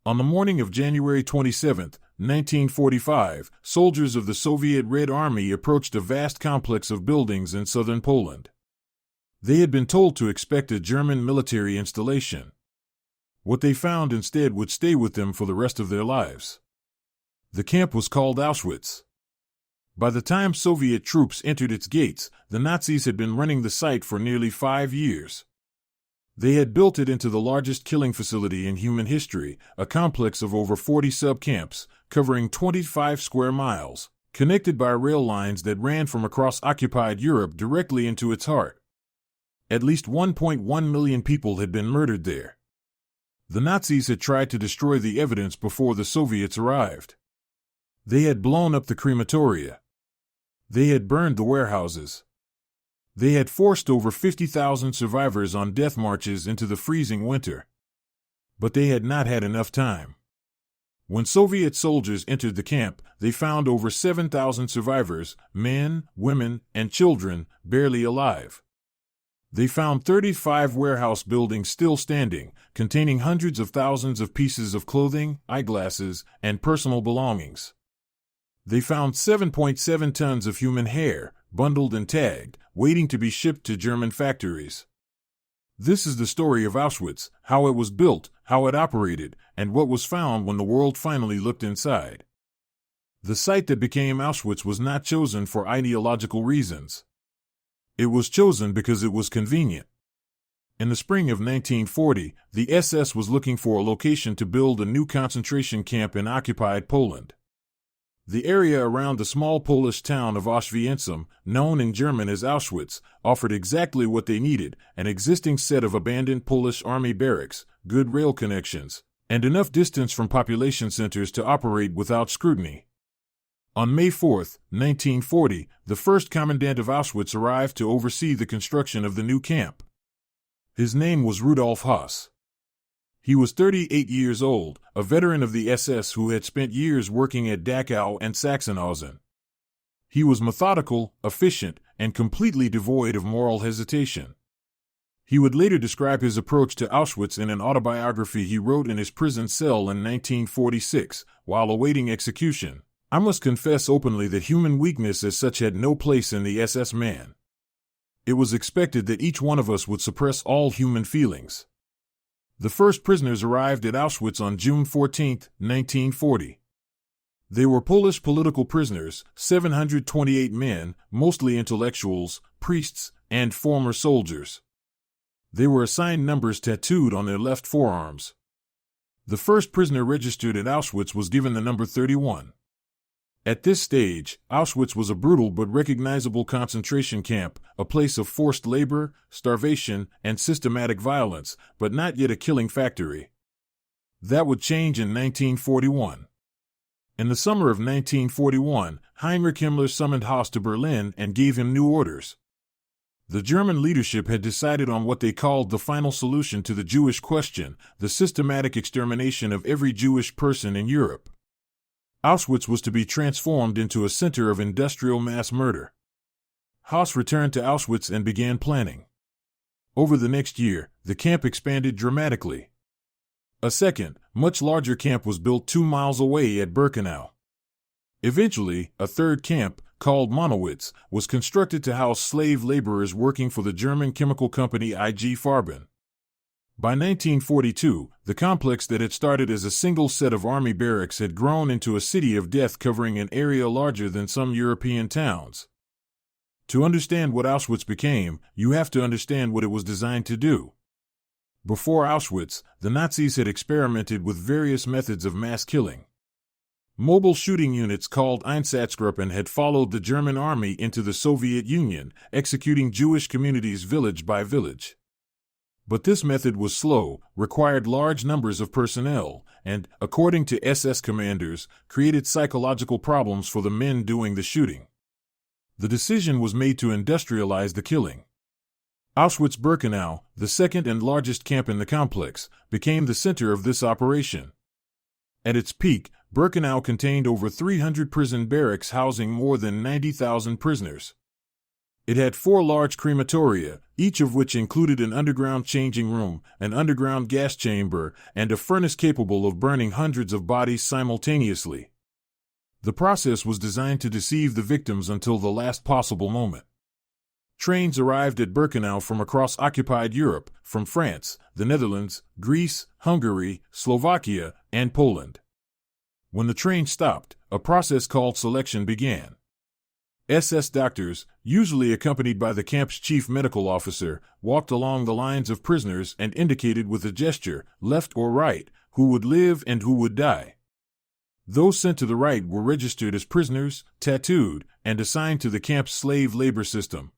On the morning of January 27, 1945, soldiers of the Soviet Red Army approached a vast complex of buildings in southern Poland. They had been told to expect a German military installation. What they found instead would stay with them for the rest of their lives. The camp was called Auschwitz. By the time Soviet troops entered its gates, the Nazis had been running the site for nearly 5 years. They had built it into the largest killing facility in human history, a complex of over 40 sub-camps, covering 25 square miles, connected by rail lines that ran from across occupied Europe directly into its heart. At least 1.1 million people had been murdered there. The Nazis had tried to destroy the evidence before the Soviets arrived. They had blown up the crematoria. They had burned the warehouses. They had forced over 50,000 survivors on death marches into the freezing winter. But they had not had enough time. When Soviet soldiers entered the camp, they found over 7,000 survivors, men, women, and children, barely alive. They found 35 warehouse buildings still standing, containing hundreds of thousands of pieces of clothing, eyeglasses, and personal belongings. They found 7.7 tons of human hair, bundled and tagged, waiting to be shipped to German factories. This is the story of Auschwitz, how it was built, how it operated, and what was found when the world finally looked inside. The site that became Auschwitz was not chosen for ideological reasons. It was chosen because it was convenient. In the spring of 1940, the SS was looking for a location to build a new concentration camp in occupied Poland. The area around the small Polish town of Auschwitz, known in German as Auschwitz, offered exactly what they needed: an existing set of abandoned Polish army barracks, good rail connections, and enough distance from population centers to operate without scrutiny. On May 4, 1940, the first commandant of Auschwitz arrived to oversee the construction of the new camp. His name was Rudolf Höss. He was 38 years old, a veteran of the SS who had spent years working at Dachau and Sachsenhausen. He was methodical, efficient, and completely devoid of moral hesitation. He would later describe his approach to Auschwitz in an autobiography he wrote in his prison cell in 1946, while awaiting execution. "I must confess openly that human weakness as such had no place in the SS man. It was expected that each one of us would suppress all human feelings." The first prisoners arrived at Auschwitz on June 14, 1940. They were Polish political prisoners, 728 men, mostly intellectuals, priests, and former soldiers. They were assigned numbers tattooed on their left forearms. The first prisoner registered at Auschwitz was given the number 31. At this stage, Auschwitz was a brutal but recognizable concentration camp, a place of forced labor, starvation, and systematic violence, but not yet a killing factory. That would change in 1941. In the summer of 1941, Heinrich Himmler summoned Höss to Berlin and gave him new orders. The German leadership had decided on what they called the final solution to the Jewish question: the systematic extermination of every Jewish person in Europe. Auschwitz was to be transformed into a center of industrial mass murder. Höss returned to Auschwitz and began planning. Over the next year, the camp expanded dramatically. A second, much larger camp was built 2 miles away at Birkenau. Eventually, a third camp, called Monowitz, was constructed to house slave laborers working for the German chemical company IG Farben. By 1942, the complex that had started as a single set of army barracks had grown into a city of death covering an area larger than some European towns. To understand what Auschwitz became, you have to understand what it was designed to do. Before Auschwitz, the Nazis had experimented with various methods of mass killing. Mobile shooting units called Einsatzgruppen had followed the German army into the Soviet Union, executing Jewish communities village by village. But this method was slow, required large numbers of personnel, and, according to SS commanders, created psychological problems for the men doing the shooting. The decision was made to industrialize the killing. Auschwitz-Birkenau, the second and largest camp in the complex, became the center of this operation. At its peak, Birkenau contained over 300 prison barracks housing more than 90,000 prisoners. It had 4 large crematoria, each of which included an underground changing room, an underground gas chamber, and a furnace capable of burning hundreds of bodies simultaneously. The process was designed to deceive the victims until the last possible moment. Trains arrived at Birkenau from across occupied Europe, from France, the Netherlands, Greece, Hungary, Slovakia, and Poland. When the train stopped, a process called selection began. SS doctors, usually accompanied by the camp's chief medical officer, walked along the lines of prisoners and indicated with a gesture, left or right, who would live and who would die. Those sent to the right were registered as prisoners, tattooed, and assigned to the camp's slave labor system.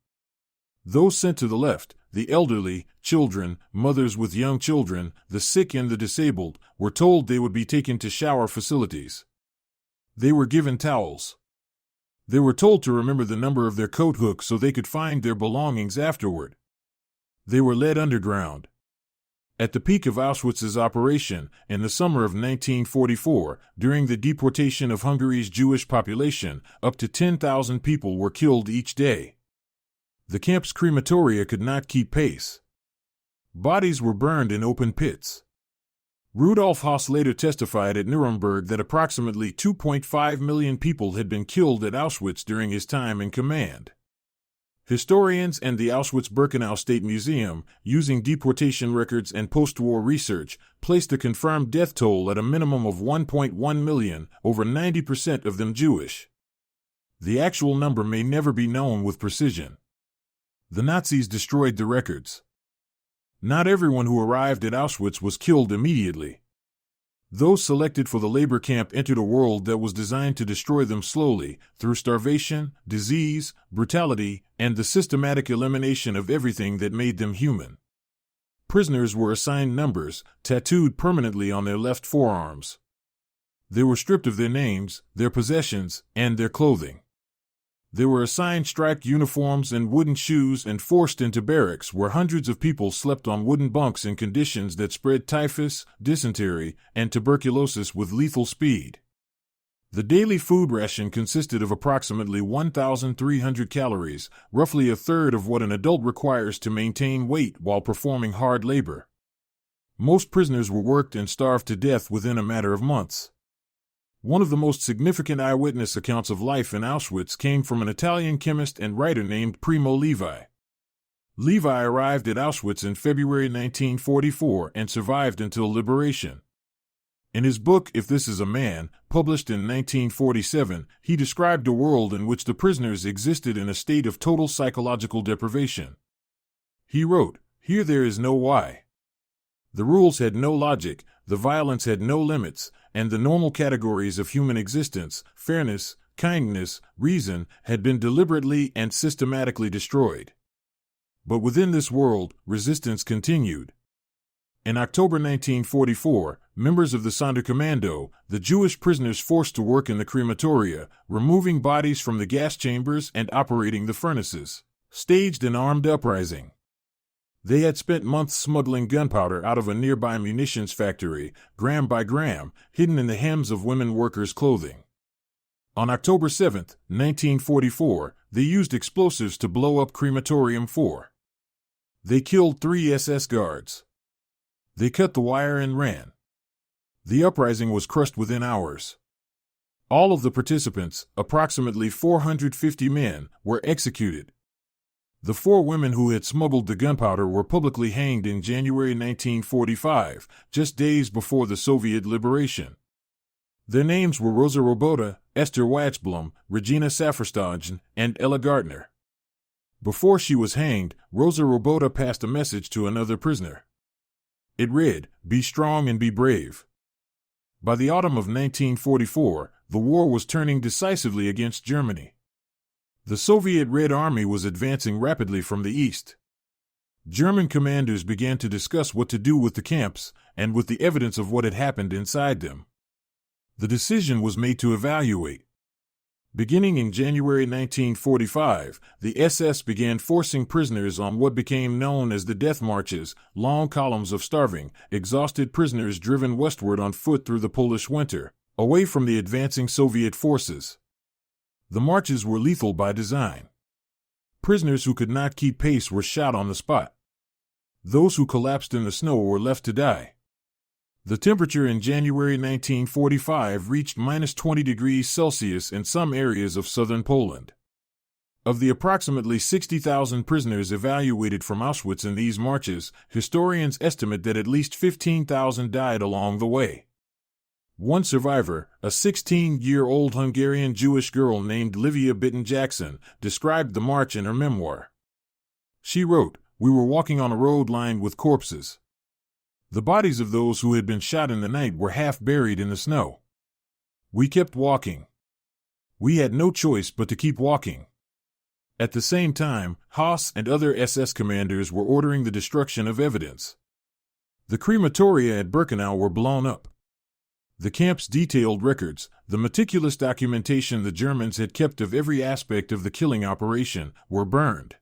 Those sent to the left, the elderly, children, mothers with young children, the sick and the disabled, were told they would be taken to shower facilities. They were given towels. They were told to remember the number of their coat hook so they could find their belongings afterward. They were led underground. At the peak of Auschwitz's operation, in the summer of 1944, during the deportation of Hungary's Jewish population, up to 10,000 people were killed each day. The camp's crematoria could not keep pace. Bodies were burned in open pits. Rudolf Höss later testified at Nuremberg that approximately 2.5 million people had been killed at Auschwitz during his time in command. Historians and the Auschwitz-Birkenau State Museum, using deportation records and post-war research, placed the confirmed death toll at a minimum of 1.1 million, over 90% of them Jewish. The actual number may never be known with precision. The Nazis destroyed the records. Not everyone who arrived at Auschwitz was killed immediately. Those selected for the labor camp entered a world that was designed to destroy them slowly, through starvation, disease, brutality, and the systematic elimination of everything that made them human. Prisoners were assigned numbers, tattooed permanently on their left forearms. They were stripped of their names, their possessions, and their clothing. They were assigned striped uniforms and wooden shoes and forced into barracks where hundreds of people slept on wooden bunks in conditions that spread typhus, dysentery, and tuberculosis with lethal speed. The daily food ration consisted of approximately 1,300 calories, roughly a third of what an adult requires to maintain weight while performing hard labor. Most prisoners were worked and starved to death within a matter of months. One of the most significant eyewitness accounts of life in Auschwitz came from an Italian chemist and writer named Primo Levi. Levi arrived at Auschwitz in February 1944 and survived until liberation. In his book If This Is a Man, published in 1947, he described a world in which the prisoners existed in a state of total psychological deprivation. He wrote, "Here there is no why. The rules had no logic, the violence had no limits, and the normal categories of human existence, fairness, kindness, reason, had been deliberately and systematically destroyed. But within this world, resistance continued." In October 1944, members of the Sonderkommando, the Jewish prisoners forced to work in the crematoria, removing bodies from the gas chambers and operating the furnaces, staged an armed uprising. They had spent months smuggling gunpowder out of a nearby munitions factory, gram by gram, hidden in the hems of women workers' clothing. On October 7, 1944, they used explosives to blow up Crematorium 4. They killed 3 SS guards. They cut the wire and ran. The uprising was crushed within hours. All of the participants, approximately 450 men, were executed. The 4 women who had smuggled the gunpowder were publicly hanged in January 1945, just days before the Soviet liberation. Their names were Rosa Roboda, Esther Wachblum, Regina Safferstagen, and Ella Gartner. Before she was hanged, Rosa Roboda passed a message to another prisoner. It read, "Be strong and be brave." By the autumn of 1944, the war was turning decisively against Germany. The Soviet Red Army was advancing rapidly from the east. German commanders began to discuss what to do with the camps, and with the evidence of what had happened inside them. The decision was made to evaluate. Beginning in January 1945, the SS began forcing prisoners on what became known as the death marches, long columns of starving, exhausted prisoners driven westward on foot through the Polish winter, away from the advancing Soviet forces. The marches were lethal by design. Prisoners who could not keep pace were shot on the spot. Those who collapsed in the snow were left to die. The temperature in January 1945 reached -20 degrees Celsius in some areas of southern Poland. Of the approximately 60,000 prisoners evacuated from Auschwitz in these marches, historians estimate that at least 15,000 died along the way. One survivor, a 16-year-old Hungarian Jewish girl named Livia Bitten-Jackson, described the march in her memoir. She wrote, "We were walking on a road lined with corpses. The bodies of those who had been shot in the night were half buried in the snow. We kept walking. We had no choice but to keep walking." At the same time, Höss and other SS commanders were ordering the destruction of evidence. The crematoria at Birkenau were blown up. The camp's detailed records, the meticulous documentation the Germans had kept of every aspect of the killing operation, were burned.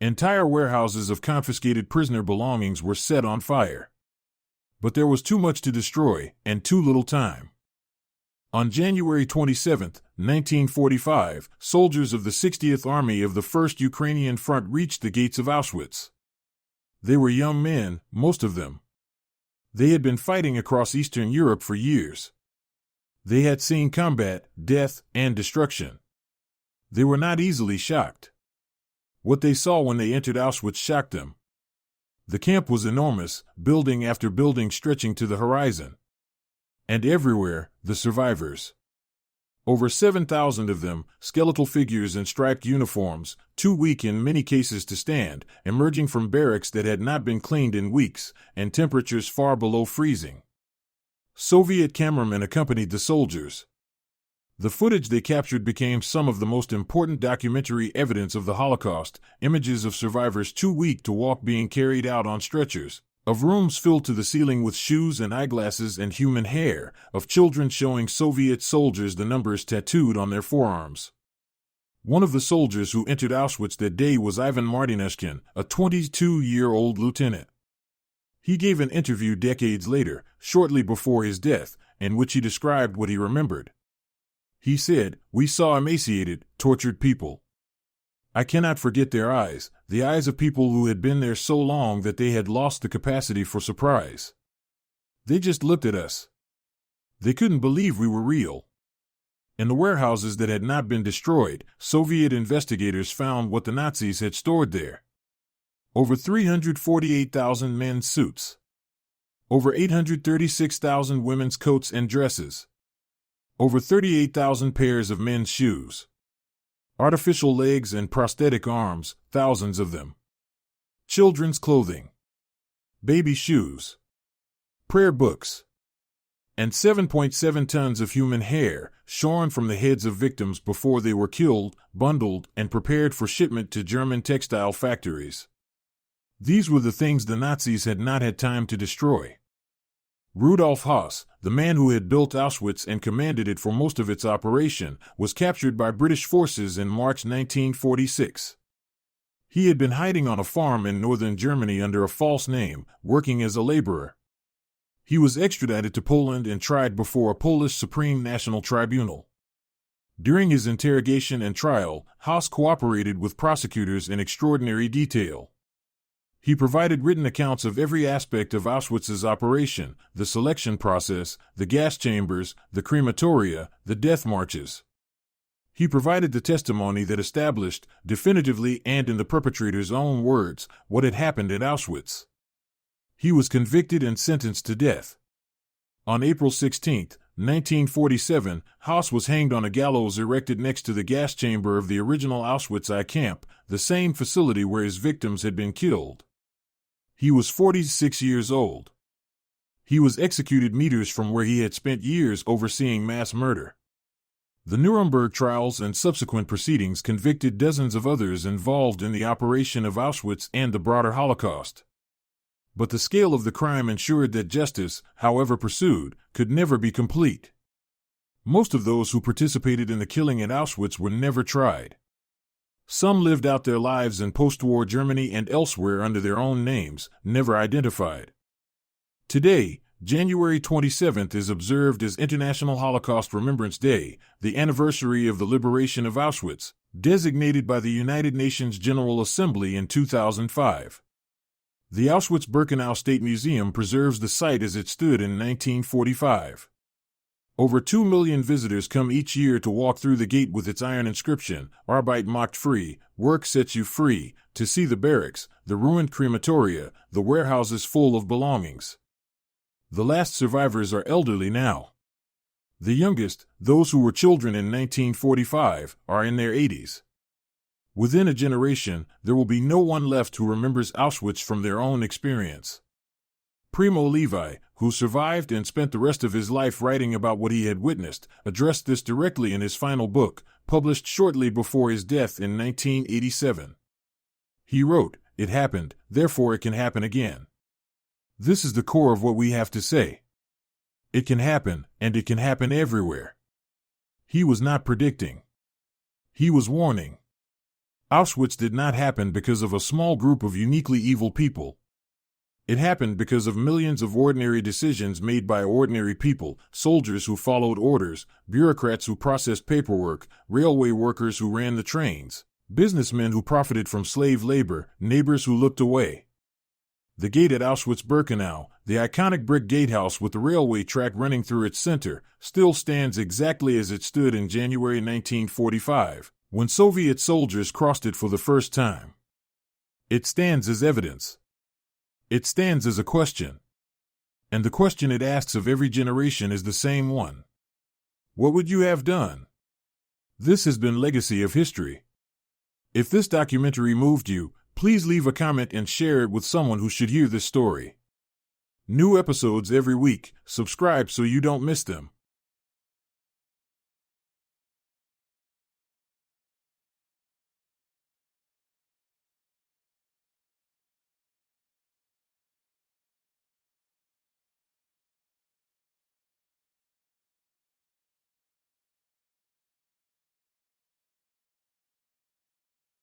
Entire warehouses of confiscated prisoner belongings were set on fire. But there was too much to destroy, and too little time. On January 27, 1945, soldiers of the 60th Army of the 1st Ukrainian Front reached the gates of Auschwitz. They were young men, most of them. They had been fighting across Eastern Europe for years. They had seen combat, death, and destruction. They were not easily shocked. What they saw when they entered Auschwitz shocked them. The camp was enormous, building after building stretching to the horizon. And everywhere, the survivors. Over 7,000 of them, skeletal figures in striped uniforms, too weak in many cases to stand, emerging from barracks that had not been cleaned in weeks, and temperatures far below freezing. Soviet cameramen accompanied the soldiers. The footage they captured became some of the most important documentary evidence of the Holocaust, images of survivors too weak to walk being carried out on stretchers, of rooms filled to the ceiling with shoes and eyeglasses and human hair, of children showing Soviet soldiers the numbers tattooed on their forearms. One of the soldiers who entered Auschwitz that day was Ivan Martinushkin, a 22-year-old lieutenant. He gave an interview decades later, shortly before his death, in which he described what he remembered. He said, "We saw emaciated, tortured people. I cannot forget their eyes, the eyes of people who had been there so long that they had lost the capacity for surprise. They just looked at us. They couldn't believe we were real." In the warehouses that had not been destroyed, Soviet investigators found what the Nazis had stored there. Over 348,000 men's suits. Over 836,000 women's coats and dresses. Over 38,000 pairs of men's shoes. Artificial legs and prosthetic arms, thousands of them. Children's clothing. Baby shoes. Prayer books. And 7.7 tons of human hair, shorn from the heads of victims before they were killed, bundled, and prepared for shipment to German textile factories. These were the things the Nazis had not had time to destroy. Rudolf Höss, the man who had built Auschwitz and commanded it for most of its operation, was captured by British forces in March 1946. He had been hiding on a farm in northern Germany under a false name, working as a laborer. He was extradited to Poland and tried before a Polish Supreme National Tribunal. During his interrogation and trial, Höss cooperated with prosecutors in extraordinary detail. He provided written accounts of every aspect of Auschwitz's operation, the selection process, the gas chambers, the crematoria, the death marches. He provided the testimony that established, definitively and in the perpetrator's own words, what had happened at Auschwitz. He was convicted and sentenced to death. On April 16, 1947, Höss was hanged on a gallows erected next to the gas chamber of the original Auschwitz camp, the same facility where his victims had been killed. He was 46 years old. He was executed meters from where he had spent years overseeing mass murder. The Nuremberg trials and subsequent proceedings convicted dozens of others involved in the operation of Auschwitz and the broader Holocaust. But the scale of the crime ensured that justice, however pursued, could never be complete. Most of those who participated in the killing at Auschwitz were never tried. Some lived out their lives in post-war Germany and elsewhere under their own names, never identified. Today, January 27th is observed as International Holocaust Remembrance Day, the anniversary of the liberation of Auschwitz, designated by the United Nations General Assembly in 2005. The Auschwitz-Birkenau State Museum preserves the site as it stood in 1945. Over 2 million visitors come each year to walk through the gate with its iron inscription, Arbeit macht frei, work sets you free, to see the barracks, the ruined crematoria, the warehouses full of belongings. The last survivors are elderly now. The youngest, those who were children in 1945, are in their 80s. Within a generation, there will be no one left who remembers Auschwitz from their own experience. Primo Levi, who survived and spent the rest of his life writing about what he had witnessed, addressed this directly in his final book, published shortly before his death in 1987. He wrote, "It happened, therefore it can happen again." This is the core of what we have to say. It can happen, and it can happen everywhere. He was not predicting. He was warning. Auschwitz did not happen because of a small group of uniquely evil people. It happened because of millions of ordinary decisions made by ordinary people, soldiers who followed orders, bureaucrats who processed paperwork, railway workers who ran the trains, businessmen who profited from slave labor, neighbors who looked away. The gate at Auschwitz-Birkenau, the iconic brick gatehouse with the railway track running through its center, still stands exactly as it stood in January 1945, when Soviet soldiers crossed it for the first time. It stands as evidence. It stands as a question. And the question it asks of every generation is the same one. What would you have done? This has been Legacy of History. If this documentary moved you, please leave a comment and share it with someone who should hear this story. New episodes every week. Subscribe so you don't miss them.